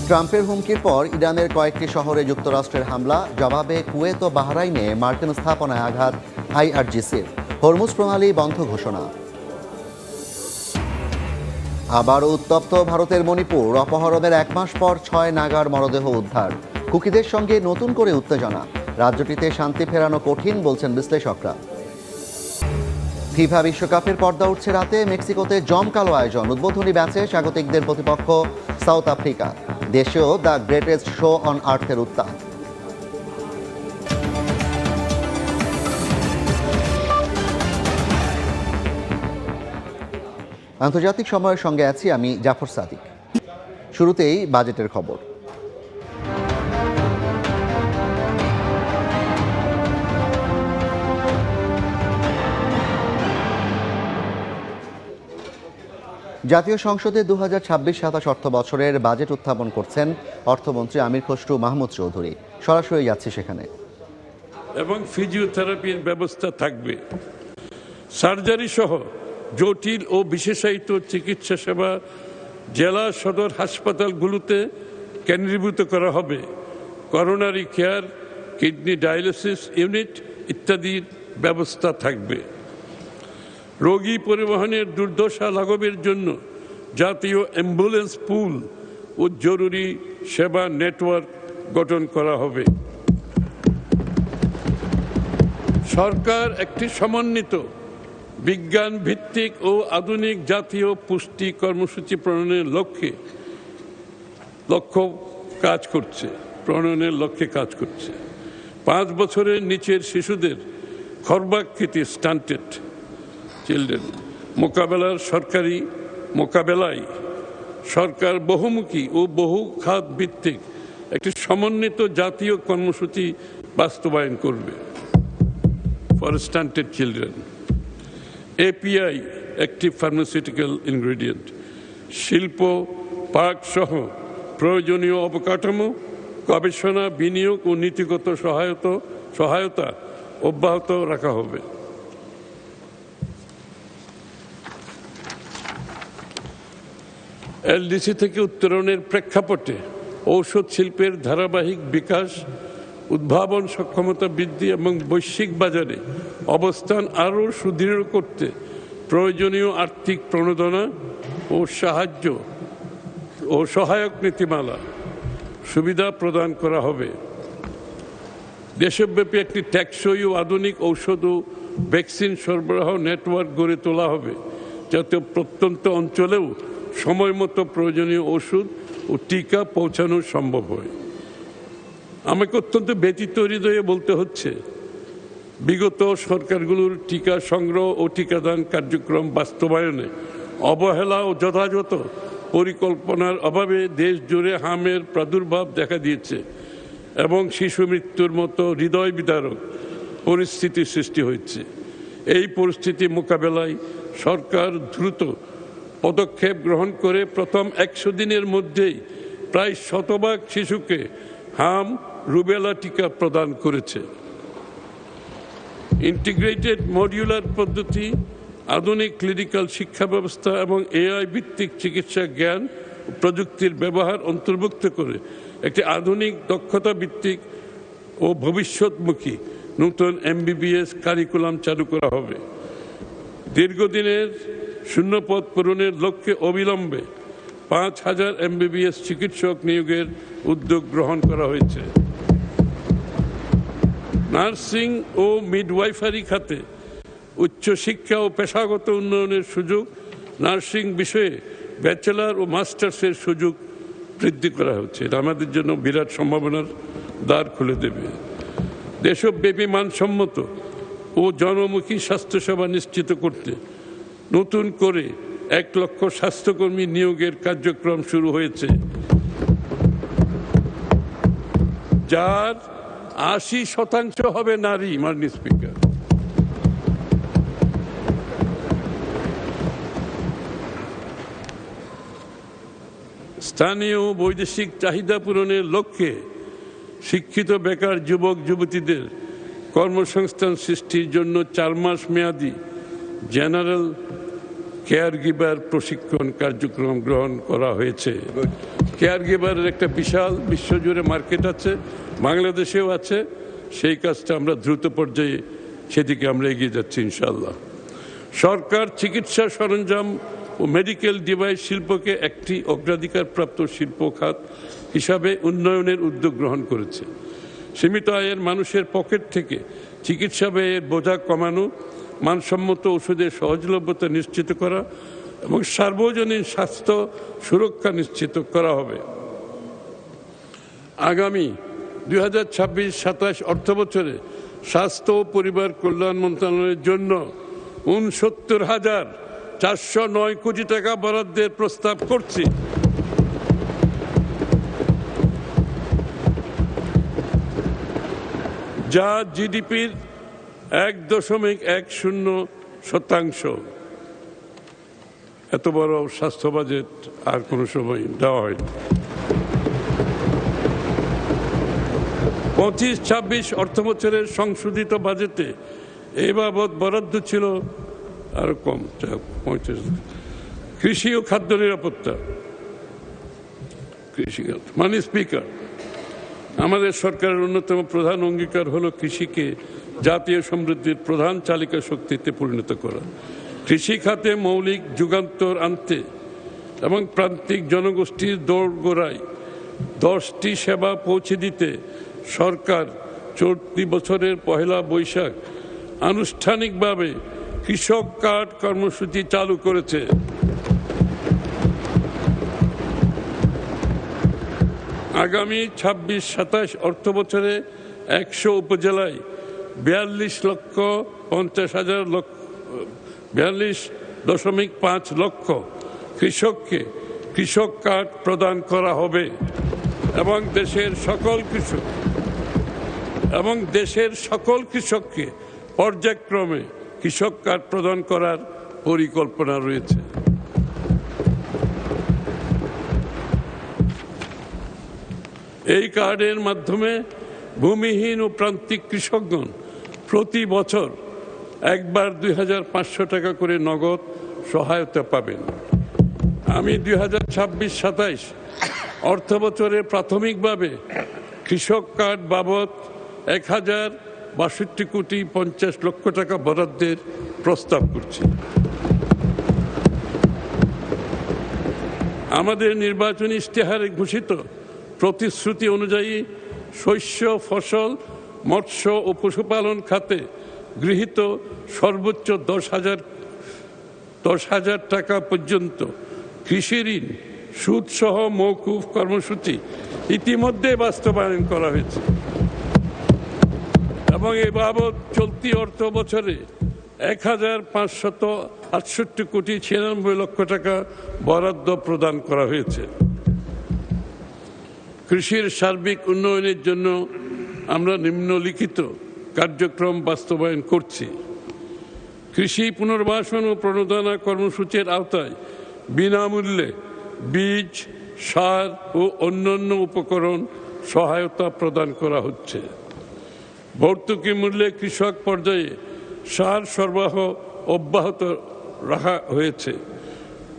ট্রাম্পের হুমকির পর ইরানের কয়েকটি শহরে যুক্তরাষ্ট্রের হামলা, জবাবে কুয়েত ও বাহরাইনে মার্কিন স্থাপনায় আঘাত আইআরজিসির। হরমুজ প্রণালী বন্ধ ঘোষণা। আবারও উত্তপ্ত ভারতের মণিপুর, অপহরণের 1 মাস পর 6 নাগার মরদেহ উদ্ধার। কুকিদের সঙ্গে নতুন করে উত্তেজনা, রাজ্যটিতে শান্তি ফেরানো কঠিন বলছেন বিশ্লেষকরা। ফিফা বিশ্বকাপের পর্দা উঠছে রাতে, মেক্সিকোতে জমকালো আয়োজন, উদ্বোধনী ম্যাচে স্বাগতিকদের প্রতিপক্ষ সাউথ আফ্রিকা। দেশেও দ্য গ্রেটেস্ট শো অন আর্থের উত্তাপ। আন্তর্জাতিক সময়ের সঙ্গে আছি আমি জাফর সাদিক। শুরুতেই বাজেটের খবর। জাতীয় সংসদে 2026-27 অর্থ বছরের বাজেট উত্থাপন করছেন অর্থমন্ত্রী আমির খসরু মাহমুদ চৌধুরী। সরাসরি যাচ্ছি সেখানে। এবং ফিজিওথেরাপির ব্যবস্থা থাকবে। সার্জারি সহ জটিল ও বিশেষায়িত চিকিৎসা সেবা জেলা সদর হাসপাতালগুলোতে কেন্দ্রীভূত করা হবে। Coronary care, kidney dialysis unit ইত্যাদির ব্যবস্থা থাকবে। রোগী পরিবহনের দুর্দশা লাঘবের জন্য জাতীয় অ্যাম্বুলেন্স পুল ও জরুরি সেবা নেটওয়ার্ক গঠন করা হবে। সরকার একটি সমন্বিত বিজ্ঞান ভিত্তিক ও আধুনিক জাতীয় পুষ্টি কর্মসূচি প্রণয়নের লক্ষ্যে কাজ করছে। 5 বছরের নিচের শিশুদের খর্বাকৃতি স্টান্টেড চিলড্রেন মোকাবেলায় সরকার বহুমুখী ও বহু খাত ভিত্তিক একটি সমন্বিত জাতীয় কর্মসূচি বাস্তবায়ন করবে। For stunted children, API active pharmaceutical ingredient, শিল্প পার্ক সহ প্রয়োজনীয় অবকাঠামো, গবেষণা, বিনিয়োগ ও নীতিগত সহায়তা অব্যাহত রাখা হবে। এলডিসি থেকে উত্তরণের প্রেক্ষাপটে ঔষধ শিল্পের ধারাবাহিক বিকাশ, উদ্ভাবন সক্ষমতা বৃদ্ধি এবং বৈশ্বিক বাজারে অবস্থান আরও সুদৃঢ় করতে প্রয়োজনীয় আর্থিক প্রণোদনা ও সাহায্য ও সহায়ক নীতিমালা সুবিধা প্রদান করা হবে। দেশব্যাপী একটি টেকসই ও আধুনিক ঔষধ ও ভ্যাকসিন সরবরাহ নেটওয়ার্ক গড়ে তোলা হবে, যাতে প্রত্যন্ত অঞ্চলেও সময় মতো প্রয়োজনীয় ওষুধ ও টিকা পৌঁছানো সম্ভব হয়। আমাকে অত্যন্ত ব্যথিত হৃদয়ে বলতে হচ্ছে, বিগত সরকারগুলোর টিকা সংগ্রহ ও টিকাদান কার্যক্রম বাস্তবায়নে অবহেলা ও যথাযথ পরিকল্পনার অভাবে দেশ জুড়ে হামের প্রাদুর্ভাব দেখা দিয়েছে এবং শিশু মৃত্যুর মতো হৃদয় বিদারক পরিস্থিতির সৃষ্টি হয়েছে। এই পরিস্থিতি মোকাবেলায় সরকার দ্রুত পদক্ষেপ গ্রহণ করে প্রথম 100 দিনের মধ্যেই প্রায় 100% শিশুকে হাম রুবেলা টিকা প্রদান করেছে। ইন্টিগ্রেটেড মডিউলার পদ্ধতি, আধুনিক ক্লিনিক্যাল শিক্ষা ব্যবস্থা এবং এআই ভিত্তিক চিকিৎসা জ্ঞান ও প্রযুক্তির ব্যবহার অন্তর্ভুক্ত করে একটি আধুনিক দক্ষতা ভিত্তিক ও ভবিষ্যৎমুখী নতুন এমবিবিএস কারিকুলাম চালু করা হবে। দীর্ঘদিনের শূন্যপদ পূরণের লক্ষ্যে অবিলম্বে 5000 এমবিবিএস চিকিৎসক নিয়োগের উদ্যোগ গ্রহণ করা হয়েছে। নার্সিং ও মিডওয়াইফারি খাতে উচ্চশিক্ষা ও পেশাগত উন্নয়নের সুযোগ, নার্সিং বিষয়ে ব্যাচেলর ও মাস্টার্সের সুযোগ বৃদ্ধি করা হচ্ছে। এটা আমাদের জন্য বিরাট সম্ভাবনার দ্বার খুলে দেবে। দেশব্যাপী মানসম্মত ও জনমুখী স্বাস্থ্যসেবা নিশ্চিত করতে নতুন করে 1 লক্ষ স্বাস্থ্যকর্মী নিয়োগের কার্যক্রম শুরু হয়েছে, যার 80% হবে নারী। মাননীয় স্পিকার, স্থানীয় বৈদেশিক চাহিদা পূরণের লক্ষ্যে শিক্ষিত বেকার যুবক যুবতীদের কর্মসংস্থান সৃষ্টির জন্য 4 মাস মেয়াদী জেনারেল কেয়ার গিভার প্রশিক্ষণ কার্যক্রম গ্রহণ করা হয়েছে। কেয়ার গিভারের একটা বিশাল বিশ্বজুড়ে মার্কেট আছে, বাংলাদেশেও আছে। সেই কাজটা আমরা দ্রুত পর্যায়ে সেদিকে আমরা এগিয়ে যাচ্ছি ইনশাআল্লাহ। সরকার চিকিৎসা সরঞ্জাম ও মেডিকেল ডিভাইস শিল্পকে একটি অগ্রাধিকারপ্রাপ্ত শিল্প খাত হিসাবে উন্নয়নের উদ্যোগ গ্রহণ করেছে। সীমিত আয়ের মানুষের পকেট থেকে চিকিৎসা ব্যয়ের বোঝা কমানো, মানসম্মত ওষুধের সহজলভ্যতা নিশ্চিত করা এবং সার্বজনীন স্বাস্থ্য সুরক্ষা নিশ্চিত করা হবে। আগামী 2026-27 অর্থবছরে স্বাস্থ্য ও পরিবার কল্যাণ মন্ত্রণালয়ের জন্য 69,409 কোটি টাকা বরাদ্দের প্রস্তাব করছি। যা জিডিপির 1.10%। এত বড় স্বাস্থ্য বাজেট আর কোনো সময় দেওয়া হয়নি। 25-26 অর্থবছরের সংশোধিত বাজেটে এই বাবদ বরাদ্দ ছিল আরো কম, 35। কৃষি ও খাদ্য নিরাপত্তা, কৃষিখাত। মাননীয় স্পিকার, আমাদের সরকারের অন্যতম প্রধান অঙ্গীকার হলো কৃষিকে জাতীয় সমৃদ্ধির প্রধান চালিকা শক্তিতে পরিণত করা। কৃষি খাতে মৌলিক যুগান্তর আনতে এবং প্রান্তিক জনগোষ্ঠীর দোরগোড়ায় 10টি সেবা পৌঁছে দিতে সরকার চলতি বছরের 1 বৈশাখ আনুষ্ঠানিকভাবে কৃষক কার্ড কর্মসূচি চালু করেছে। আগামী 26-27 অর্থবছরে 100 উপজেলায় 42.5 লক্ষ কৃষককে কৃষক কার্ড প্রদান করা হবে এবং দেশের সকল কৃষককে পর্যায়ক্রমে কৃষক কার্ড প্রদান করার পরিকল্পনা রয়েছে। এই কার্ডের মাধ্যমে ভূমিহীন ও প্রান্তিক কৃষকগণ প্রতি বছর একবার 2,500 টাকা করে নগদ সহায়তা পাবেন। আমি 2026-27 অর্থবছরে প্রাথমিকভাবে কৃষক কার্ড বাবদ 1,062,50,00,000 টাকা বরাদ্দের প্রস্তাব করছি। আমাদের নির্বাচনী ইশতেহারে ঘোষিত প্রতিশ্রুতি অনুযায়ী শস্য, ফসল, মৎস্য ও পশুপালন খাতে গৃহীত সর্বোচ্চ 10,000 টাকা পর্যন্ত কৃষি ঋণ সুদসহ মওকুফ কর্মসূচি ইতিমধ্যে বাস্তবায়ন করা হয়েছে এবং এ বাবদ চলতি অর্থ বছরে 1,568,96,96,00,000 টাকা বরাদ্দ প্রদান করা হয়েছে। কৃষির সার্বিক উন্নয়নের জন্য আমরা নিম্নলিখিত কার্যক্রম বাস্তবায়ন করছি। কৃষি পুনর্বাসন ও প্রণোদনা কর্মসূচির আওতায় বিনামূল্যে বীজ, সার ও অন্যান্য উপকরণ সহায়তা প্রদান করা হচ্ছে। ভর্তুকি মূল্যে কৃষক পর্যায়ে সার সরবরাহ অব্যাহত রাখা হয়েছে।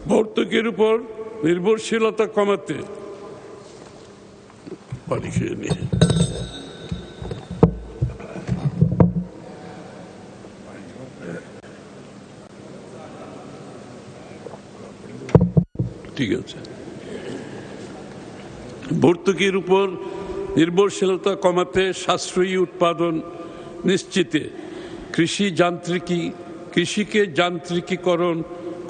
ভর্তুকির উপর নির্ভরশীলতা কমাতে ঠিক আছে। ভর্তুকির উপর নির্ভরশীলতা কমাতে সাশ্রয়ী উৎপাদন নিশ্চিতে কৃষিকে যান্ত্রিকীকরণ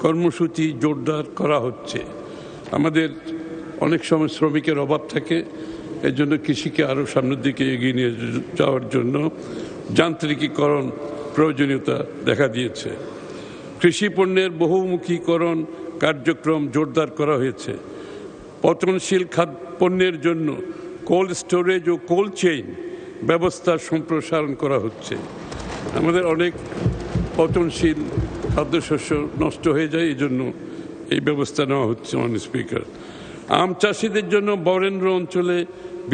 কর্মসূচি জোরদার করা হচ্ছে। আমাদের অনেক সময় শ্রমিকের অভাব থাকে, এর জন্য কৃষিকে আরও সামনের দিকে এগিয়ে নিয়ে যাওয়ার জন্য যান্ত্রিকীকরণ প্রয়োজনীয়তা দেখা দিয়েছে। কৃষি পণ্যের বহুমুখীকরণ কার্যক্রম জোরদার করা হয়েছে। পচনশীল খাদ্য পণ্যের জন্য কোল্ড স্টোরেজ ও কোল্ড চেইন ব্যবস্থা সম্প্রসারণ করা হচ্ছে। আমাদের অনেক পচনশীল খাদ্যশস্য নষ্ট হয়ে যায়, এই জন্য এই ব্যবস্থা নেওয়া হচ্ছে। মাননীয় স্পিকার, আম চাষিদের জন্য বরেন্দ্র অঞ্চলে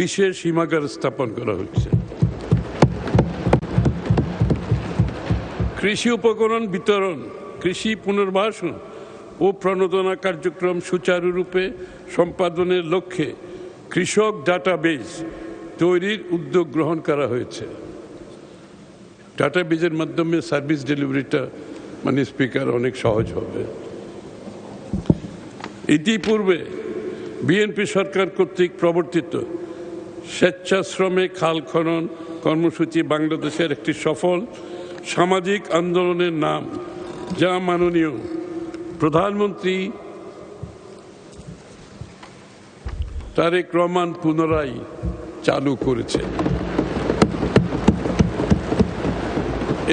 বিশেষ হিমাগার স্থাপন করা হচ্ছে। কৃষি উপকরণ বিতরণ, কৃষি পুনর্বাসন ও ও প্রণোদনা কার্যক্রম সুচারুরূপে সম্পাদনের লক্ষ্যে কৃষক ডাটাবেজ তৈরির উদ্যোগ গ্রহণ করা হয়েছে। ডাটাবেজের মাধ্যমে সার্ভিস ডেলিভারিটা স্পিকার অনেক সহজ হবে। ইতিপূর্বে বিএনপি সরকার কর্তৃক প্রবর্তিত স্বেচ্ছাশ্রমে খাল খনন কর্মসূচি বাংলাদেশের একটি সফল সামাজিক আন্দোলনের নাম, যা মাননীয় প্রধানমন্ত্রী তারেক রহমান পুনরায় চালু করেছে।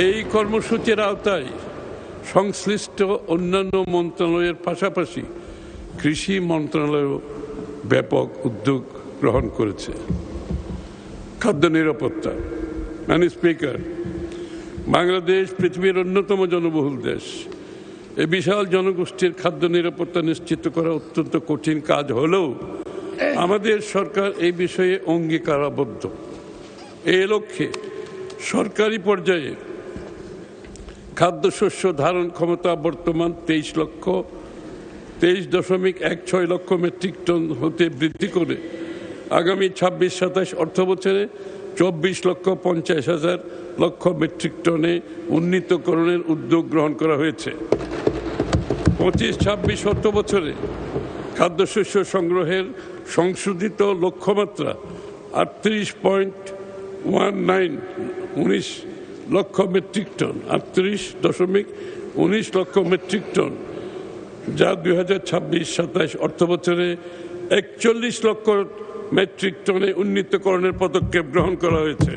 এই কর্মসূচির আওতায় সংশ্লিষ্ট অন্যান্য মন্ত্রণালয়ের পাশাপাশি কৃষি মন্ত্রণালয়ও ব্যাপক উদ্যোগ গ্রহণ করেছে। খাদ্য নিরাপত্তা। স্পিকার, বাংলাদেশ পৃথিবীর অন্যতম জনবহুল দেশ। এই বিশাল জনগোষ্ঠীর খাদ্য নিরাপত্তা নিশ্চিত করা অত্যন্ত কঠিন কাজ হলেও আমাদের সরকার এই বিষয়ে অঙ্গীকারাবদ্ধ। এই লক্ষ্যে সরকারি পর্যায়ে খাদ্যশস্য ধারণ ক্ষমতা বর্তমান 23.16 লক্ষ মেট্রিক টন হতে বৃদ্ধি করে আগামী 26-27 অর্থবছরে 24,50,000 লক্ষ মেট্রিক টনে উন্নীতকরণের উদ্যোগ গ্রহণ করা হয়েছে। 25-26 অর্থবছরে খাদ্যশস্য সংগ্রহের সংশোধিত লক্ষ্যমাত্রা 38.19 লক্ষ মেট্রিক টন, 38.19 লক্ষ মেট্রিক টন, যা 2026-27 অর্থবছরে 41 লক্ষ মেট্রিক টনে উন্নীতকরণের পদক্ষেপ গ্রহণ করা হয়েছে।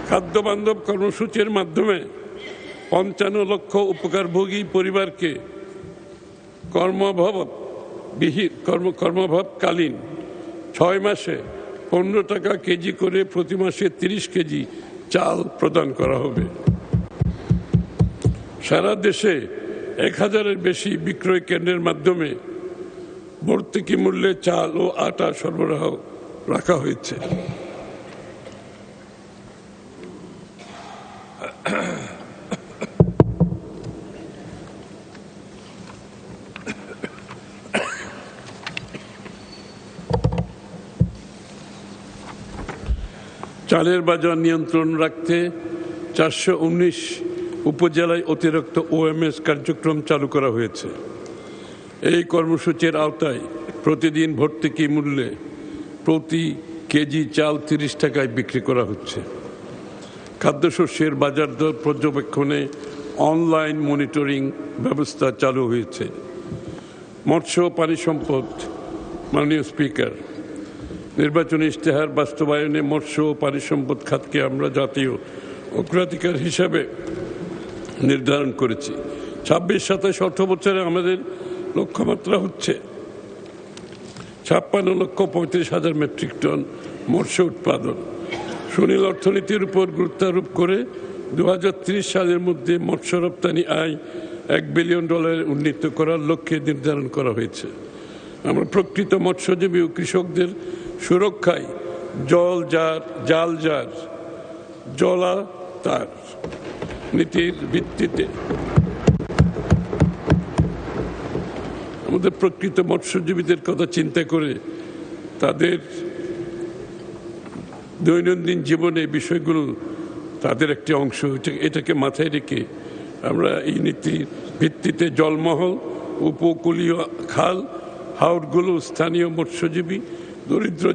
খাদ্য বান্ধব কর্মসূচির মাধ্যমে 55 লক্ষ উপকারভোগী পরিবারকে কর্মভাবকালীন 6 মাসে 15 টাকা কেজি করে প্রতি মাসে 30 কেজি চাল প্রদান করা হবে। সারা দেশে 1000-এর বেশি বিক্রয় কেন্দ্রের মাধ্যমে ভর্তুকি মূল্যে চাল ও আটা সরবরাহ রাখা হয়েছে। চালের বাজার নিয়ন্ত্রণ রাখতে 419 উপজেলায় অতিরিক্ত ওএমএস কার্যক্রম চালু করা হয়েছে। এই কর্মসূচির আওতায় প্রতিদিন ভর্তুকি মূল্যে প্রতি কেজি চাল 30 টাকায় বিক্রি করা হচ্ছে। খাদ্যশস্যের বাজার দর পর্যবেক্ষণে অনলাইন মনিটরিং ব্যবস্থা চালু হয়েছে। মৎস্য ও পানি সম্পদ। মাননীয় স্পিকার, নির্বাচনী ইশতেহার বাস্তবায়নে মৎস্য ও পানি সম্পদ খাতকে আমরা জাতীয় অগ্রাধিকার হিসাবে নির্ধারণ করেছি। 26-27 অর্থবছরে আমাদের লক্ষ্যমাত্রা হচ্ছে 56,35,000 মেট্রিক টন মৎস্য উৎপাদন। সুনীল অর্থনীতির উপর গুরুত্ব আরোপ করে 2030 সালের মধ্যে মৎস্য রপ্তানি আয় $1 বিলিয়ন উন্নীত করার লক্ষ্যে নির্ধারণ করা হয়েছে। আমরা প্রকৃত মৎস্যজীবী ও কৃষকদের সুরক্ষায় জলাতার নীতির ভিত্তিতে আমাদের প্রকৃত মৎস্যজীবীদের কথা চিন্তা করে তাদের দৈনন্দিন জীবনে বিষয়গুলো তাদের একটি অংশ, এটাকে মাথায় রেখে আমরা এই নীতির ভিত্তিতে জলমহল, উপকূলীয় খাল, হাওরগুলো স্থানীয় মৎস্যজীবী দরিদ্র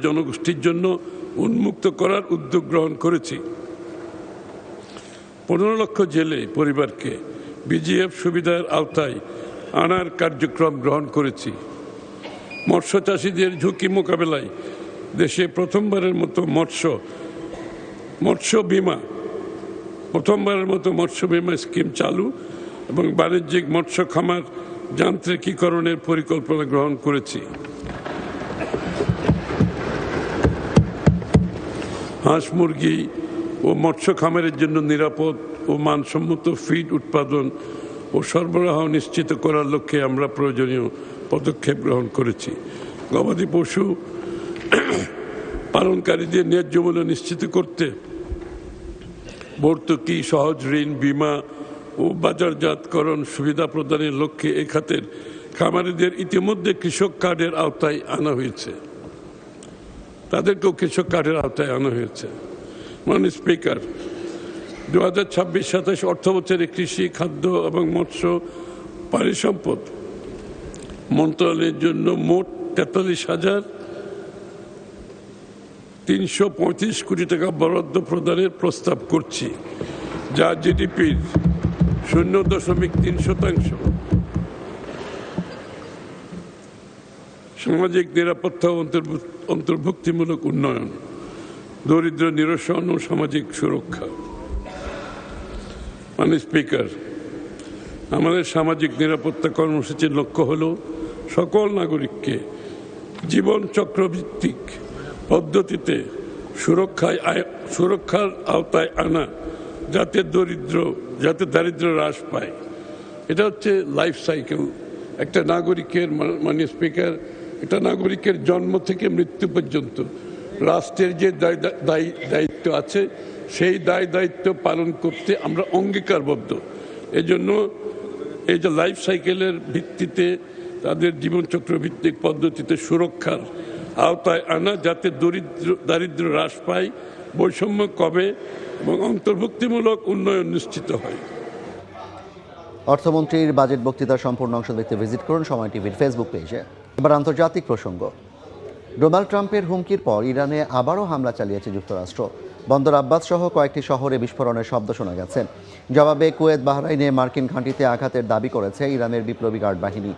জনগোষ্ঠীর জন্য উন্মুক্ত করার উদ্যোগ গ্রহণ করেছি। 15 লক্ষ জেলে পরিবারকে বিজিএফ সুবিধার আওতায় আনার কার্যক্রম গ্রহণ করেছি। মৎস্য চাষীদের ঝুঁকি মোকাবেলায় দেশে প্রথমবারের মতো মৎস্য বীমা স্কিম চালু এবং বাণিজ্যিক মৎস্য খামার যান্ত্রিকীকরণের পরিকল্পনা গ্রহণ করেছি। হাঁস মুরগি ও মৎস্য খামারের জন্য নিরাপদ ও মানসম্মত ফিড উৎপাদন ও সরবরাহ নিশ্চিত করার লক্ষ্যে আমরা প্রয়োজনীয় পদক্ষেপ গ্রহণ করেছি। গবাদি পশু পালনকারীদের ন্যায্য মূল্য নিশ্চিত করতে ভর্তুকি, সহজ ঋণ, বীমা ও বাজারজাতকরণ সুবিধা প্রদানের লক্ষ্যে এ খাতের খামারিদের ইতিমধ্যে কৃষক কার্ডের আওতায় আনা হয়েছে। তাদেরকেও কৃষক কার্ডের আওতায় আনা হয়েছে। মাননীয় স্পিকার, 2026-27 অর্থ বছরে কৃষি, খাদ্য এবং মৎস্য পানি সম্পদ মন্ত্রণালয়ের জন্য মোট 43,335 কোটি টাকা বরাদ্দ প্রদানের প্রস্তাব করছি, যা জিডিপির 0.3%। সামাজিক নিরাপত্তা ও অন্তর্ভুক্তিমূলক উন্নয়ন, দরিদ্র নিরসন ও সামাজিক সুরক্ষা। মাননীয় স্পিকার, আমাদের সামাজিক নিরাপত্তা কর্মসূচির লক্ষ্য হল সকল নাগরিককে জীবন চক্রভিত্তিক পদ্ধতিতে সুরক্ষার আওতায় আনা, যাতে দারিদ্র্য হ্রাস পায়। এটা হচ্ছে লাইফ সাইকেল একটা নাগরিকের। মাননীয় স্পিকার, একটা নাগরিকের জন্ম থেকে মৃত্যু পর্যন্ত রাষ্ট্রের যে দায়িত্ব আছে সেই দায়িত্ব পালন করতে আমরা অঙ্গীকারবদ্ধ। এজন্য এই যে লাইফ সাইকেলের ভিত্তিতে তাদের জীবনচক্র ভিত্তিক পদ্ধতিতে সুরক্ষার আওতায় আনা, যাতে দারিদ্র্য হ্রাস পায়, বৈষম্য কমে এবং অন্তর্ভুক্তিমূলক উন্নয়ন নিশ্চিত হয়। অর্থমন্ত্রীর বাজেট বক্তৃতার সম্পূর্ণ অংশ দেখতে ভিজিট করুন সময় টিভির ফেসবুক পেজে। এবার আন্তর্জাতিক প্রসঙ্গ। ডোনাল্ড ট্রাম্পের হুমকির পর ইরানে আবারও হামলা চালিয়েছে যুক্তরাষ্ট্র। বন্দর আব্বাস সহ কয়েকটি শহরে বিস্ফোরণের শব্দ শোনা গেছে। জবাবে কুয়েত, বাহরাইনে মার্কিন ঘাঁটিতে আঘাতের দাবি করেছে ইরানের বিপ্লবী গার্ড বাহিনী।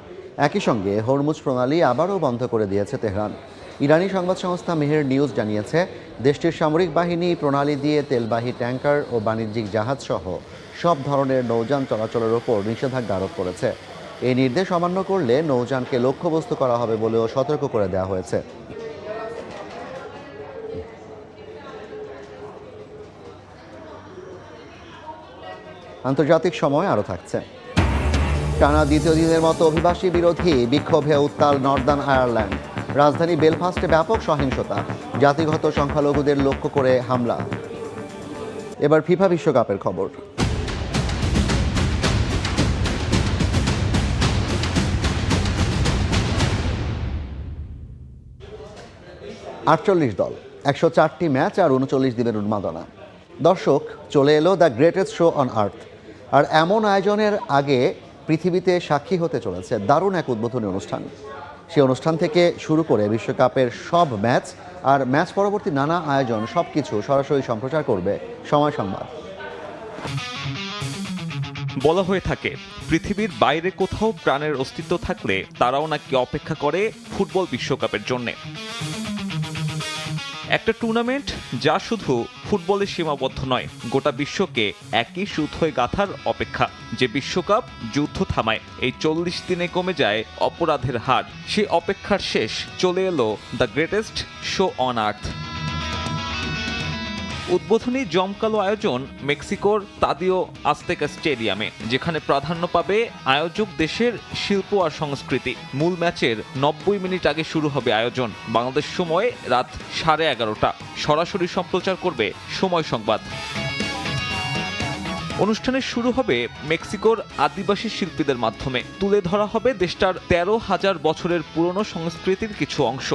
একই সঙ্গে হরমুজ প্রণালী আবারও বন্ধ করে দিয়েছে তেহরান। ইরানি সংবাদ সংস্থা মেহের নিউজ জানিয়েছে, দেশটির সামরিক বাহিনী প্রণালী দিয়ে তেলবাহী ট্যাঙ্কার ও বাণিজ্যিক জাহাজ সহ সব ধরনের নৌযান চলাচলের ওপর নিষেধাজ্ঞা আরোপ করেছে। এই নির্দেশ অমান্য করলে নৌযানকে লক্ষ্যবস্তু করা হবে বলেও সতর্ক করে দেওয়া হয়েছে। আন্তর্জাতিক সময় আরও থাকছে। টানা দ্বিতীয় দিনের মতো অভিবাসী বিরোধী বিক্ষোভে উত্তাল নর্দার্ন আয়ারল্যান্ড। রাজধানী বেলফাস্টে ব্যাপক সহিংসতা, জাতিগত সংখ্যালঘুদের লক্ষ্য করে হামলা। এবার ফিফা বিশ্বকাপের খবর। 48 দল, 104টি ম্যাচ আর 39 দিনের উন্মাদনা। দর্শক, চলে এলো the greatest show on earth. আর এমন আয়োজনের আগে পৃথিবীতে সাক্ষী হতে চলেছে দারুণ এক উদ্বোধনী অনুষ্ঠান। সেই অনুষ্ঠান থেকে শুরু করে বিশ্বকাপের সব ম্যাচ আর ম্যাচ পরবর্তী নানা আয়োজন, সবকিছু সরাসরি সম্প্রচার করবে সময় সংবাদ। বলা হয়ে থাকে, পৃথিবীর বাইরে কোথাও প্রাণের অস্তিত্ব থাকলে তারাও নাকি অপেক্ষা করে ফুটবল বিশ্বকাপের জন্যে। একটা টুর্নামেন্ট যা শুধু ফুটবলে সীমাবদ্ধ নয়, গোটা বিশ্বকে একই সূত্রে গাঁথার অপেক্ষা। যে বিশ্বকাপ যুদ্ধ থামায়, এই 40 দিনে কমে যায় অপরাধের হার। সেই অপেক্ষার শেষ, চলে এলো দ্য গ্রেটেস্ট শো অন আর্থ। উদ্বোধনী জমকালো আয়োজন মেক্সিকোর তাদিও আস্তেকা স্টেডিয়ামে, যেখানে প্রাধান্য পাবে আয়োজক দেশের শিল্প আর সংস্কৃতি। মূল ম্যাচের 90 মিনিট আগে শুরু হবে আয়োজন। বাংলাদেশ সময় রাত 11:30। সরাসরি সম্প্রচার করবে সময় সংবাদ। অনুষ্ঠানের শুরু হবে মেক্সিকোর আদিবাসী শিল্পীদের মাধ্যমে। তুলে ধরা হবে দেশটার 13,000 বছরের পুরনো সংস্কৃতির কিছু অংশ।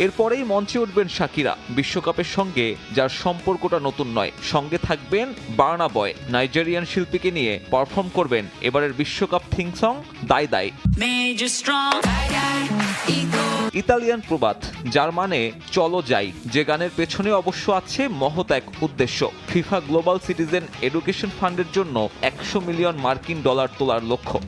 এরপরেই মঞ্চে উঠবেন শাকিরা, বিশ্বকাপের সঙ্গে যার সম্পর্কটা নতুন নয়। সঙ্গে থাকবেন বার্না বয়, নাইজেরিয়ান শিল্পীকে নিয়ে পারফর্ম করবেন এবারের বিশ্বকাপ থিম সং দাই দাই। ইতালিয়ান প্রবাদ, যার মানে চলো যাই, যে গানের পেছনে অবশ্য আছে মহৎ এক উদ্দেশ্য। ফিফা গ্লোবাল সিটিজেন এডুকেশন ফান্ডের জন্য $100 মিলিয়ন তোলার লক্ষ্য।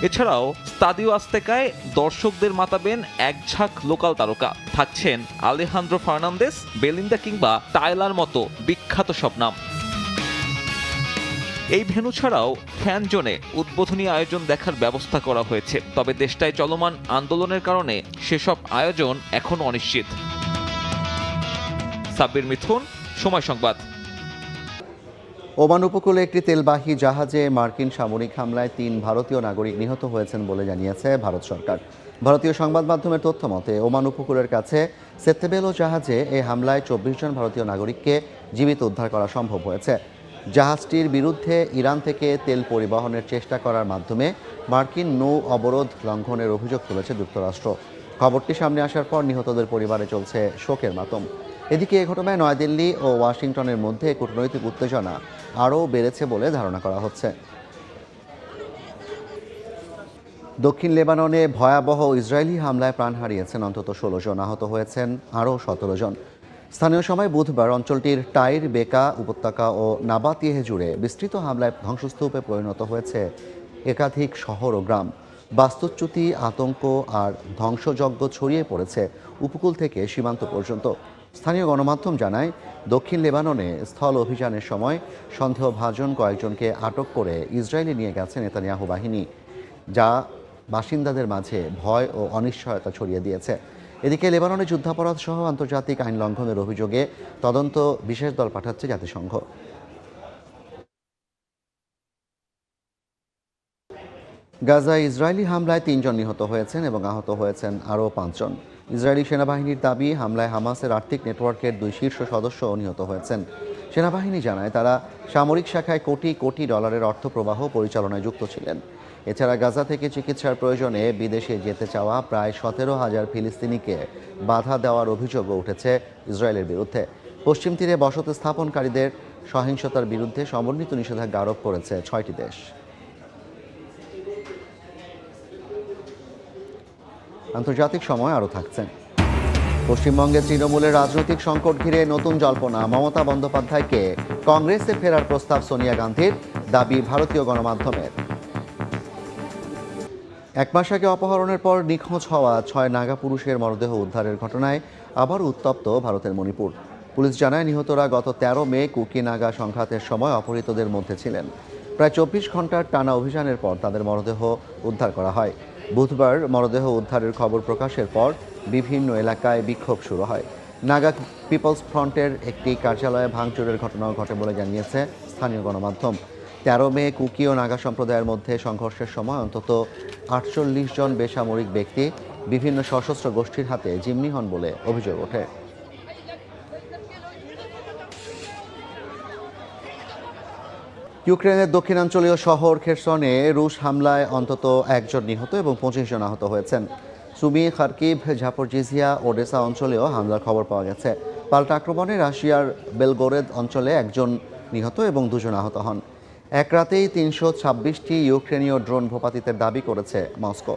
এছাড়াও স্তাদিও আস্তেকায় দর্শকদের মাতাবেন এক ঝাঁক লোকাল তারকা। থাকছেন আলেহান্দ্রো ফার্নান্দেস, বেলিন্দা কিংবা টায়লার মতো বিখ্যাত সব নাম। এই ভেন্যু ছাড়াও ফ্যান জোনে উদ্বোধনী আয়োজন দেখার ব্যবস্থা করা হয়েছে। তবে দেশটায় চলমান আন্দোলনের কারণে সেসব আয়োজন এখনো অনিশ্চিত। সাব্বির মিথুন, সময় সংবাদ। ওমান উপকূলে একটি তেলবাহী জাহাজে মার্কিন সামরিক হামলায় 3 ভারতীয় নাগরিক নিহত হয়েছেন বলে জানিয়েছে ভারত সরকার। ভারতীয় সংবাদ মাধ্যমের তথ্য মতে ওমান উপকূলের কাছে সেত্তেবেলো জাহাজে এই হামলায় 24 জন ভারতীয় নাগরিককে জীবিত উদ্ধার করা সম্ভব হয়েছে। জাহাজটির বিরুদ্ধে ইরান থেকে তেল পরিবহনের চেষ্টা করার মাধ্যমে মার্কিন নৌ অবরোধ লঙ্ঘনের অভিযোগ তুলেছে যুক্তরাষ্ট্র। খবরটি সামনে আসার পর নিহতদের পরিবারে চলছে শোকের মাতম। এদিকে এ ঘটনায় নয়াদিল্লি ও ওয়াশিংটনের মধ্যে কূটনৈতিক উত্তেজনা আরও বেড়েছে বলে ধারণা করা হচ্ছে। দক্ষিণ লেবাননে ভয়াবহ ইসরায়েলি হামলায় প্রাণ হারিয়েছেন অন্তত 16 জন, আহত হয়েছেন আরও 17 জন। স্থানীয় সময় বুধবার অঞ্চলটির টাইর বেকা উপত্যকা ও নাবাতিহ জুড়ে বিস্তৃত হামলায় ধ্বংসস্তূপে পরিণত হয়েছে একাধিক শহর ও গ্রাম। বাস্তুচ্যুতি, আতঙ্ক আর ধ্বংসযজ্ঞ ছড়িয়ে পড়েছে উপকূল থেকে সীমান্ত পর্যন্ত। স্থানীয় গণমাধ্যম জানায়, দক্ষিণ লেবাননে স্থল অভিযানের সময় সন্দেহভাজন কয়েকজনকে আটক করে ইসরায়েলে নিয়ে গেছে নেতানিয়াহু বাহিনী, যা বাসিন্দাদের মাঝে ভয় ও অনিশ্চয়তা ছড়িয়ে দিয়েছে। এদিকে লেবাননে যুদ্ধাপরাধ সহ আন্তর্জাতিক আইন লঙ্ঘনের অভিযোগে তদন্ত বিশেষ দল পাঠাচ্ছে জাতিসংঘ। গাজায় ইসরায়েলি হামলায় 3 জন নিহত হয়েছেন এবং আহত হয়েছেন আরও 5 জন। ইসরায়েলি সেনাবাহিনীর দাবি, হামলায় হামাসের আর্থিক নেটওয়ার্কের 2 শীর্ষ সদস্যও নিহত হয়েছেন। সেনাবাহিনী জানায়, তারা সামরিক শাখায় কোটি কোটি ডলারের অর্থ প্রবাহ পরিচালনায় যুক্ত ছিলেন। এছাড়া গাজা থেকে চিকিৎসার প্রয়োজনে বিদেশে যেতে চাওয়া প্রায় 17,000 ফিলিস্তিনিকে বাধা দেওয়ার অভিযোগও উঠেছে ইসরায়েলের বিরুদ্ধে। পশ্চিম তীরে বসতি স্থাপনকারীদের সহিংসতার বিরুদ্ধে সমন্বিত নিষেধাজ্ঞা আরোপ করেছে 6টি দেশ। আন্তর্জাতিক সময় আরও থাকছে। পশ্চিমবঙ্গে তৃণমূলের রাজনৈতিক সংকট ঘিরে নতুন জল্পনা। মমতা বন্দ্যোপাধ্যায়কে কংগ্রেসে ফেরার প্রস্তাব সোনিয়া গান্ধীর, দাবি ভারতীয় গণমাধ্যমের। 1 মাস আগে অপহরণের পর নিখোঁজ হওয়া 6 নাগা পুরুষের মরদেহ উদ্ধারের ঘটনায় আবার উত্তপ্ত ভারতের মণিপুর। পুলিশ জানায়, নিহতরা গত 13 মে কুকি নাগা সংঘাতের সময় অপহৃতদের মধ্যে ছিলেন। প্রায় 24 ঘন্টার টানা অভিযানের পর তাদের মরদেহ উদ্ধার করা হয়। বুধবার মরদেহ উদ্ধারের খবর প্রকাশের পর বিভিন্ন এলাকায় বিক্ষোভ শুরু হয়। নাগা পিপলস ফ্রন্টের একটি কার্যালয়ে ভাঙচুরের ঘটনাও ঘটে বলে জানিয়েছে স্থানীয় গণমাধ্যম। 13 মে কুকি ও নাগা সম্প্রদায়ের মধ্যে সংঘর্ষের সময় অন্তত 48 জন বেসামরিক ব্যক্তি বিভিন্ন সশস্ত্র গোষ্ঠীর হাতে জিম্মি হন বলে অভিযোগ ওঠে। ইউক্রেনের দক্ষিণাঞ্চলীয় শহর খেরসনে রুশ হামলায় অন্তত 1 জন নিহত এবং 25 জন আহত হয়েছেন। সুমি, খার্কিভ, ঝাপরজিজিয়া, ওডেসা অঞ্চলেও হামলার খবর পাওয়া গেছে। পাল্টা আক্রমণে রাশিয়ার বেলগোরেদ অঞ্চলে 1 জন নিহত এবং 2 জন আহত হন। এক রাতেই 326টি ইউক্রেনীয় ড্রোন ভূপাতিতের দাবি করেছে মস্কো।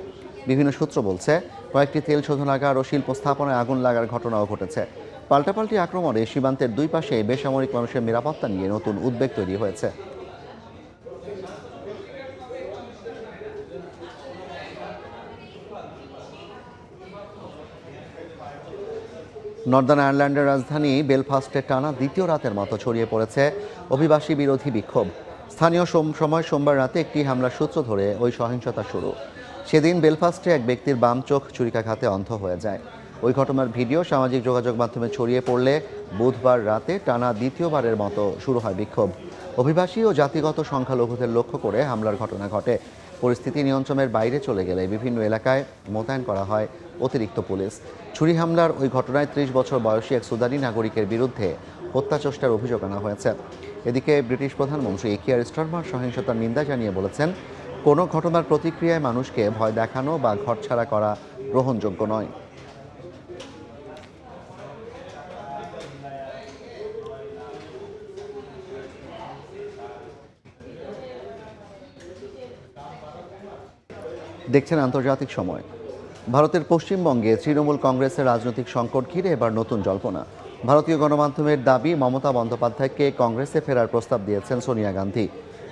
বিভিন্ন সূত্র বলছে, কয়েকটি তেল শোধনাগার ও শিল্প স্থাপনায় আগুন লাগার ঘটনাও ঘটেছে। পাল্টাপাল্টি আক্রমণে সীমান্তের 2 পাশে বেসামরিক মানুষের নিরাপত্তা নিয়ে নতুন উদ্বেগ তৈরি হয়েছে। নর্দার্ন আয়ারল্যান্ডের রাজধানী বেলফাস্টে টানা দ্বিতীয় রাতের মতো ছড়িয়ে পড়েছে অভিবাসী বিরোধী বিক্ষোভ। স্থানীয় সময় সোমবার রাতে একটি হামলার সূত্র ধরে ওই সহিংসতা শুরু। সেদিন বেলফাস্টে এক ব্যক্তির বাম চোখ ছুরিকাঘাতে অন্ধ হয়ে যায়। ওই ঘটনার ভিডিও সামাজিক যোগাযোগ মাধ্যমে ছড়িয়ে পড়লে বুধবার রাতে টানা দ্বিতীয়বারের মতো শুরু হয় বিক্ষোভ। অভিবাসী ও জাতিগত সংখ্যালঘুদের লক্ষ্য করে হামলার ঘটনা ঘটে। পরিস্থিতি নিয়ন্ত্রণের বাইরে চলে গেলে বিভিন্ন এলাকায় মোতায়েন করা হয় অতিরিক্ত পুলিশ। ছুরি হামলার ওই ঘটনায় 30 বছর বয়সী এক সুদানি নাগরিকের বিরুদ্ধে হত্যাচেষ্টার অভিযোগ আনা হয়েছে। এদিকে ব্রিটিশ প্রধানমন্ত্রী কিয়ার স্টারমার সহিংসতার নিন্দা জানিয়ে বলেছেন, কোনো ঘটনার প্রতিক্রিয়ায় মানুষকে ভয় দেখানো বা ঘরছাড়া করা গ্রহণযোগ্য নয়। দেখছেন আন্তর্জাতিক সময়। ভারতের পশ্চিমবঙ্গে তৃণমূল কংগ্রেসের রাজনৈতিক সংকট ঘিরে এবার নতুন জল্পনা। ভারতীয় গণমাধ্যমের দাবি, মমতা বন্দ্যোপাধ্যায়কে কংগ্রেসে ফেরার প্রস্তাব দিয়েছেন সোনিয়া গান্ধী।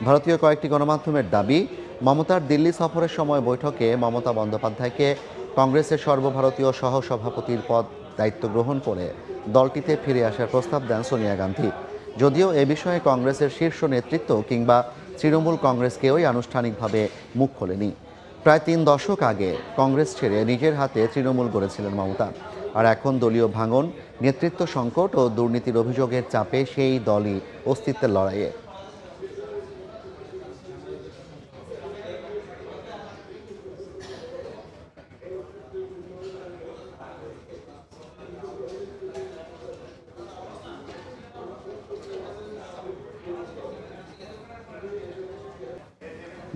ভারতীয় কয়েকটি গণমাধ্যমের দাবি, মমতার দিল্লি সফরের সময় বৈঠকে মমতা বন্দ্যোপাধ্যায়কে কংগ্রেসের সর্বভারতীয় সহসভাপতির পদ দায়িত্ব গ্রহণ করে দলটিতে ফিরে আসার প্রস্তাব দেন সোনিয়া গান্ধী। যদিও এ বিষয়ে কংগ্রেসের শীর্ষ নেতৃত্ব কিংবা তৃণমূল কংগ্রেস কেউই আনুষ্ঠানিকভাবে মুখ খোলেনি। প্রায় 3 দশক আগে কংগ্রেস ছেড়ে নিজের হাতে তৃণমূল গড়েছিলেন মমতা। আর এখন দলীয় ভাঙন, নেতৃত্ব সংকট ও দুর্নীতির অভিযোগের চাপে সেই দলই অস্তিত্বের লড়াইয়ে।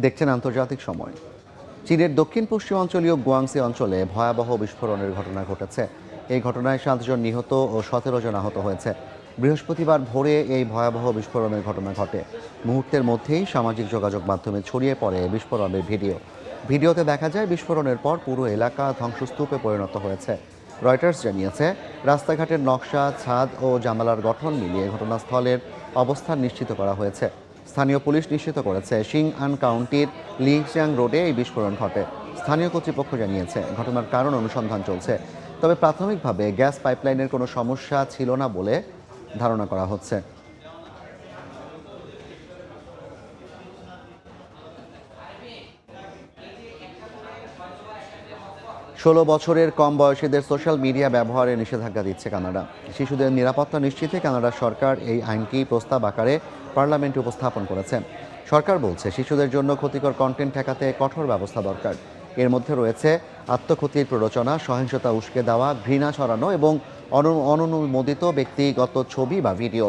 দেখছেন আন্তর্জাতিক সময়। চীনের দক্ষিণ পশ্চিমাঞ্চলীয় গুয়াংসি অঞ্চলে ভয়াবহ বিস্ফোরণের ঘটনা ঘটেছে। এই ঘটনায় 7 জন নিহত ও 17 জন আহত হয়েছে। বৃহস্পতিবার ভোরে এই ভয়াবহ বিস্ফোরণের ঘটনা ঘটে। মুহূর্তের মধ্যেই সামাজিক যোগাযোগ মাধ্যমে ছড়িয়ে পড়ে বিস্ফোরণের ভিডিওতে দেখা যায় বিস্ফোরণের পর পুরো এলাকা ধ্বংসস্তূপে পরিণত হয়েছে। রয়টার্স জানিয়েছে, রাস্তাঘাটের নকশা, ছাদ ও জানালার গঠন মিলিয়ে ঘটনাস্থলের অবস্থান নিশ্চিত করা হয়েছে। স্থানীয় পুলিশ নিশ্চিত করেছে, সিংআন কাউন্টির লিচিয়াং রোডে এই বিস্ফোরণ ঘটে। স্থানীয় কর্তৃপক্ষ জানিয়েছে, ঘটনার কারণ অনুসন্ধান চলছে। তবে প্রাথমিকভাবে গ্যাস পাইপলাইনের কোনো সমস্যা ছিল না বলে ধারণা করা হচ্ছে। ষোলো বছরের কম বয়সীদের সোশ্যাল মিডিয়া ব্যবহারে নিষেধাজ্ঞা দিচ্ছে কানাডা। শিশুদের নিরাপত্তা নিশ্চিতে কানাডা সরকার এই আইনটি প্রস্তাব আকারে পার্লামেন্টে উপস্থাপন করেছে। সরকার বলছে, শিশুদের জন্য ক্ষতিকর কন্টেন্ট ঠেকাতে কঠোর ব্যবস্থা দরকার। এর মধ্যে রয়েছে আত্মক্ষতির প্ররোচনা, সহিংসতা উস্কে দেওয়া, ঘৃণা ছড়ানো এবং অননুমোদিত ব্যক্তিগত ছবি বা ভিডিও।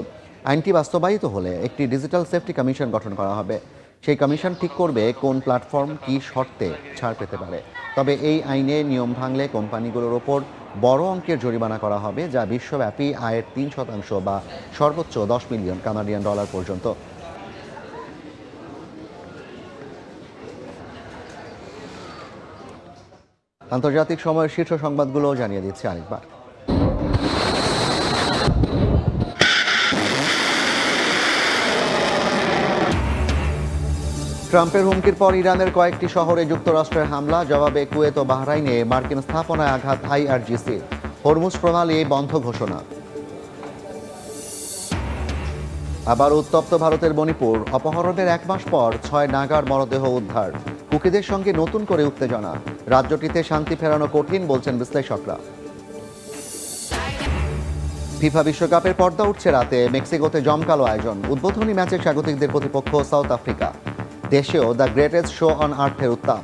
আইনটি বাস্তবায়িত হলে একটি ডিজিটাল সেফটি কমিশন গঠন করা হবে। সেই কমিশন ঠিক করবে কোন প্ল্যাটফর্ম কী শর্তে ছাড় পেতে পারে। তবে এই আইনে নিয়ম ভাঙলে কোম্পানিগুলোর ওপর বড় অঙ্কের জরিমানা করা হবে, যা বিশ্বব্যাপী আয়ের 3% বা সর্বোচ্চ 10 মিলিয়ন কানাডিয়ান ডলার পর্যন্ত। আন্তর্জাতিক সময়ের শীর্ষ সংবাদগুলো জানিয়ে দিচ্ছে আরেকবার। ট্রাম্পের হুমকির পর ইরানের কয়েকটি শহরে যুক্তরাষ্ট্রের হামলা, জবাবে কুয়েত ও বাহরাইনে মার্কিন স্থাপনায় আঘাত IRGC। হরমুজ প্রণালী বন্ধ ঘোষণা। আবার উত্তপ্ত ভারতের মণিপুর, অপহরণের 1 মাস পর 6 নাগার মরদেহ উদ্ধার। কুকিদের সঙ্গে নতুন করে উত্তেজনা, রাজ্যটিতে শান্তি ফেরানো কঠিন বলছেন বিশ্লেষকরা। ফিফা বিশ্বকাপের পর্দা উঠছে রাতে, মেক্সিকোতে জমকালো আয়োজন। উদ্বোধনী ম্যাচে স্বাগতিকদের প্রতিপক্ষ সাউথ আফ্রিকা। দেশেও দ্য গ্রেটেস্ট শো অন আর্থের উত্তাপ।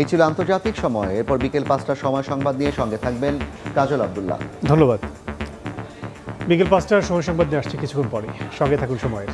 এই ছিল আন্তর্জাতিক সময়। এরপর বিকেল 5টার সময় সংবাদ নিয়ে সঙ্গে থাকবেন কাজল আব্দুল্লাহ। ধন্যবাদ। বিকেল 5টার সময় সংবাদ নিয়ে আসছে কিছুক্ষণ পরে, সঙ্গে থাকুন সময়ের।